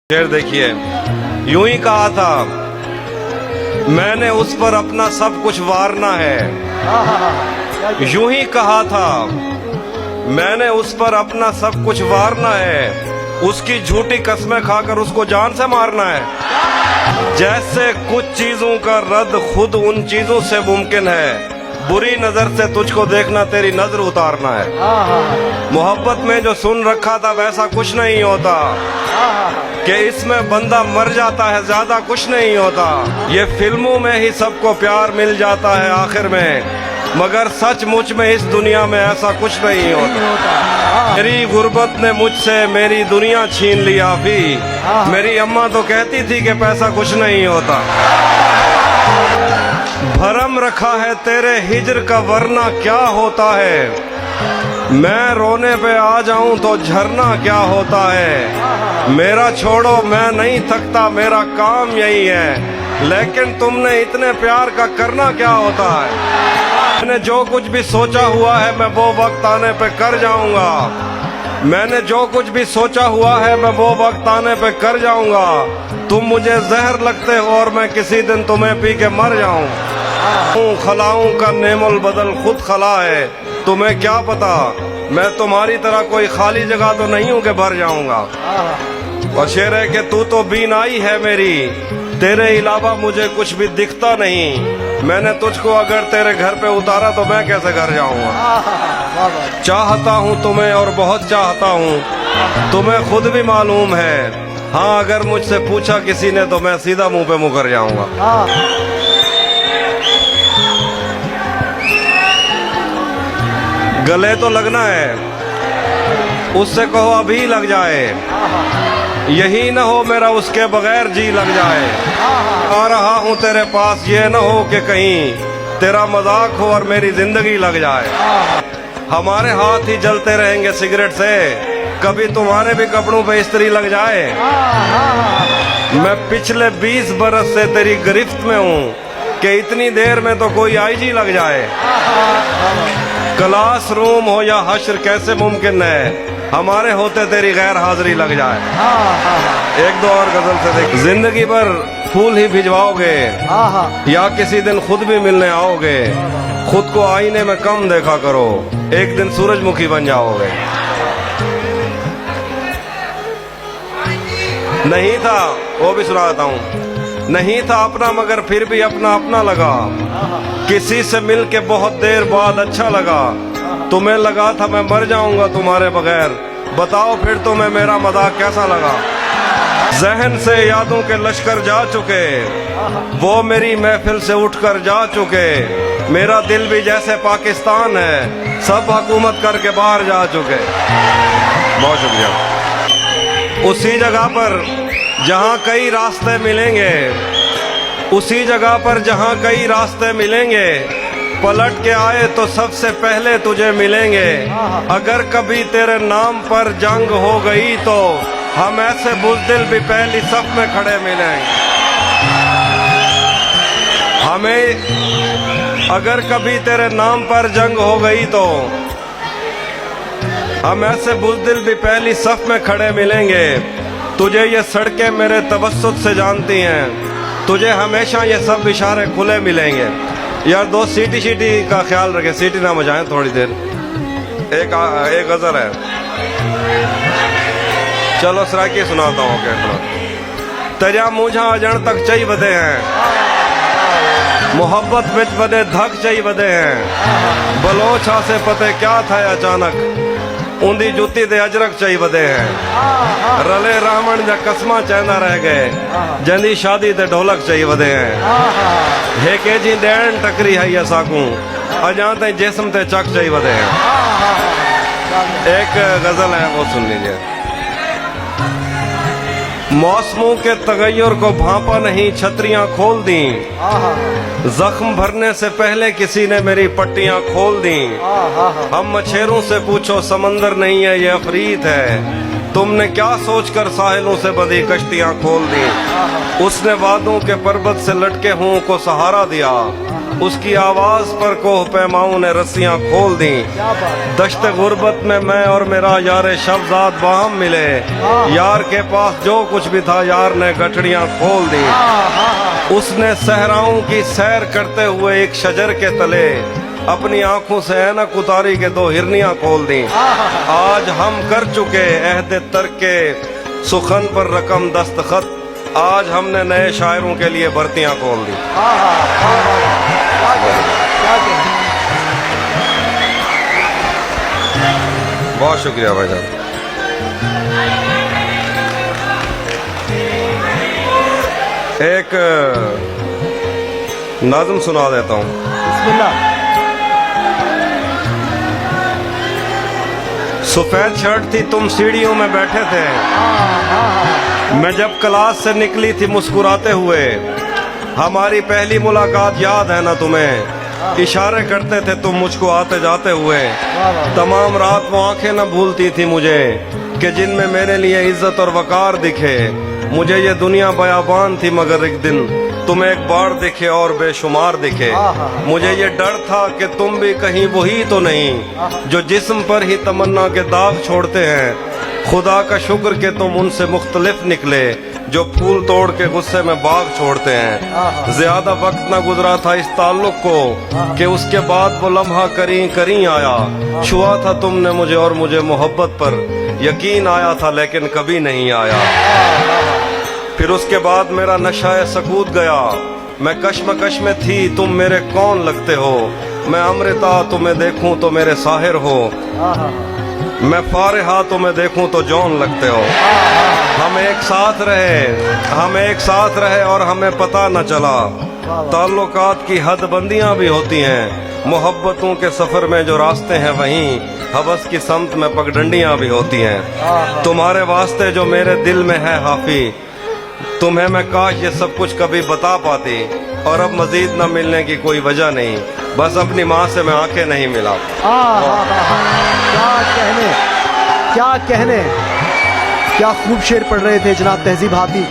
शेर देखिए, यूं ही कहा था मैंने उस पर अपना सब कुछ वारना है। यूं ही कहा था मैंने उस पर अपना सब कुछ वारना है। उसकी झूठी कस्में खाकर उसको जान से मारना है। जैसे कुछ चीजों का रद्द खुद उन चीजों से मुमकिन है। बुरी नजर से तुझको देखना तेरी नजर उतारना है। मोहब्बत में जो सुन रखा था वैसा कुछ नहीं होता कि इसमें बंदा मर जाता है, ज्यादा कुछ नहीं होता। ये फिल्मों में ही सबको प्यार मिल जाता है आखिर में, मगर सचमुच में इस दुनिया में ऐसा कुछ नहीं होता। मेरी गुर्बत ने मुझसे मेरी दुनिया छीन लिया भी। मेरी अम्मा तो कहती थी कि पैसा कुछ नहीं होता। भरम रखा है तेरे हिजर का वरना क्या होता है। मैं रोने पे आ जाऊं तो झरना क्या होता है। मेरा छोड़ो मैं नहीं थकता, मेरा काम यही है, लेकिन तुमने इतने प्यार का करना क्या होता है। मैंने जो कुछ भी सोचा हुआ है मैं वो वक्त आने पे कर जाऊंगा। मैंने जो कुछ भी सोचा हुआ है मैं वो वक्त आने पे कर जाऊंगा। तुम मुझे जहर लगते हो और मैं किसी दिन तुम्हें पी के मर जाऊं। खलाऊं का नेमुल बदल खुद खला है, तुम्हें क्या पता मैं तुम्हारी तरह कोई खाली जगह तो नहीं हूं कि भर जाऊंगा। और शेर है कि तू तो बीनाई है मेरी, तेरे अलावा मुझे कुछ भी दिखता नहीं। मैंने तुझको अगर तेरे घर पे उतारा तो मैं कैसे घर जाऊंगा। चाहता हूं तुम्हें और बहुत चाहता हूं, तुम्हें खुद भी मालूम है। हाँ, अगर मुझसे पूछा किसी ने तो मैं सीधा मुंह पे मुकर जाऊंगा। गले तो लगना है, उससे कहो अभी लग जाए। यही न हो मेरा उसके बगैर जी लग जाए। आ रहा हूँ तेरे पास, ये न हो कि कहीं तेरा मजाक हो और मेरी जिंदगी लग जाए। हमारे हाथ ही जलते रहेंगे सिगरेट से, कभी तुम्हारे भी कपड़ों पे इस्त्री लग जाए। मैं पिछले 20 बरस से तेरी गिरफ्त में हूँ कि इतनी देर में तो कोई आईजी लग जाए। क्लास रूम हो या हश्र कैसे मुमकिन है हमारे होते तेरी गैर हाजिरी लग जाए। एक दो और गजल से देख। जिंदगी भर फूल ही भिजवाओगे या किसी दिन खुद भी मिलने आओगे। खुद को आईने में कम देखा करो, एक दिन सूरजमुखी बन जाओगे। नहीं था, वो भी सुनाता हूँ। नहीं था अपना मगर फिर भी अपना अपना लगा। किसी से मिल के बहुत देर बाद अच्छा लगा। तुम्हें लगा था मैं मर जाऊंगा तुम्हारे बगैर, बताओ फिर तुम्हें मेरा मजाक कैसा लगा। जहन से यादों के लश्कर जा चुके, वो मेरी महफिल से उठकर जा चुके। मेरा दिल भी जैसे पाकिस्तान है, सब हुकूमत करके बाहर जा चुके। बहुत शुक्रिया। उसी जगह पर जहाँ कई रास्ते मिलेंगे, उसी जगह पर जहाँ कई रास्ते मिलेंगे, पलट के आए तो सबसे पहले तुझे मिलेंगे। अगर कभी तेरे नाम पर जंग हो गई तो हम ऐसे बुज़दिल भी पहली सफ में खड़े मिलेंगे। हमें अगर कभी तेरे नाम पर जंग हो गई तो हम ऐसे बुज़दिल भी पहली सफ में खड़े मिलेंगे। तुझे ये सड़कें मेरे तवस्सुत से जानती हैं, तुझे हमेशा ये सब इशारे खुले मिलेंगे। यार दो सीटी का ख्याल रखें, सीटी ना बजाएं थोड़ी देर। एक गजल है, चलो सराकी सुनाता हूँ। तेजा मुझा अजण तक चाहिए बदे हैं, मोहब्बत बिच बदे धक चाहिए बदे हैं। बलोचा से पते क्या था अचानक, उंदी जुती दे अजरक चाहिए बदे हैं। रले रावण जा कसमा चैंदा रह गए, जंदी शादी ते ढोलक चाहिए बदे हैं। हेके जी दैण टकरी है या साकू, अजा ते जिस्म ते चक चाहिए बदे हैं। एक गजल है, वो सुन लीजिए। मौसमों के तगैयुर को भांपा नहीं, छतरियां खोल दी। जख्म भरने से पहले किसी ने मेरी पट्टियां खोल दी। हम मछेरों से पूछो समंदर नहीं है ये अफरीत है। तुमने क्या सोचकर साहिलों से बंधी कश्तियां खोल दी। उसने वादों के पर्वत से लटके हुओं को सहारा दिया, उसकी आवाज पर कोह पैमाओं ने रस्सियां खोल दी। दश्त गुर्बत में मैं और मेरा यार शब्जाद बाहम मिले, यार के पास जो कुछ भी था यार ने गठड़ियां खोल दी। उसने सहराओं की सैर करते हुए एक शजर के तले अपनी आंखों से ऐनक उतारी के दो हिरनियां खोल दी। आज हम कर चुके अहद तर्क के सुखन पर रकम दस्तखत, आज हमने नए शायरों के लिए भर्तियां खोल दी। बहुत शुक्रिया भाई साहब। एक नाज़म सुना देता हूँ। बिस्मिल्लाह। सफेद शर्ट थी, तुम सीढ़ियों में बैठे थे, मैं जब क्लास से निकली थी मुस्कुराते हुए। हमारी पहली मुलाकात याद है ना तुम्हें, इशारे करते थे तुम मुझको आते जाते हुए। तमाम रात वो आंखें न भूलती थी मुझे कि जिनमें मेरे लिए इज्जत और वकार दिखे। मुझे ये दुनिया बयाबान थी मगर एक दिन तुम एक बार दिखे और बेशुमार दिखे। मुझे ये डर था कि तुम भी कहीं वही तो नहीं जो जिस्म पर ही तमन्ना के दाग छोड़ते हैं। खुदा का शुक्र कि तुम उनसे मुख्तलिफ निकले जो फूल तोड़ के गुस्से में बाग छोड़ते हैं। ज्यादा वक्त न गुजरा था इस ताल्लुक को कि उसके बाद वो लम्हा करीं करीं आया। छुआ था तुमने मुझे और मुझे मोहब्बत पर यकीन आया था लेकिन कभी नहीं आया। फिर उसके बाद मेरा नशाए सकूत गया, मैं कश्मकश में थी, तुम मेरे कौन लगते हो। मैं अमृता तुम्हें देखूं तो मेरे साहिर हो, मैं फारिहा तुम्हें देखूं तो जौन लगते हो। हम एक साथ रहे और हमें पता न चला। ताल्लुकात की हद बंदियां भी होती हैं, मोहब्बतों के सफर में जो रास्ते हैं वहीं हवस की समत में पगडंडियां भी होती हैं। तुम्हारे वास्ते जो मेरे दिल में है हाफी, तुम्हें मैं काश ये सब कुछ कभी बता पाती। और अब मजीद न मिलने की कोई वजह नहीं, बस अपनी माँ से मैं आंखें नहीं मिला। क्या कहने, क्या खूब शेर पढ़ रहे थे जनाब तहजीब हाफी।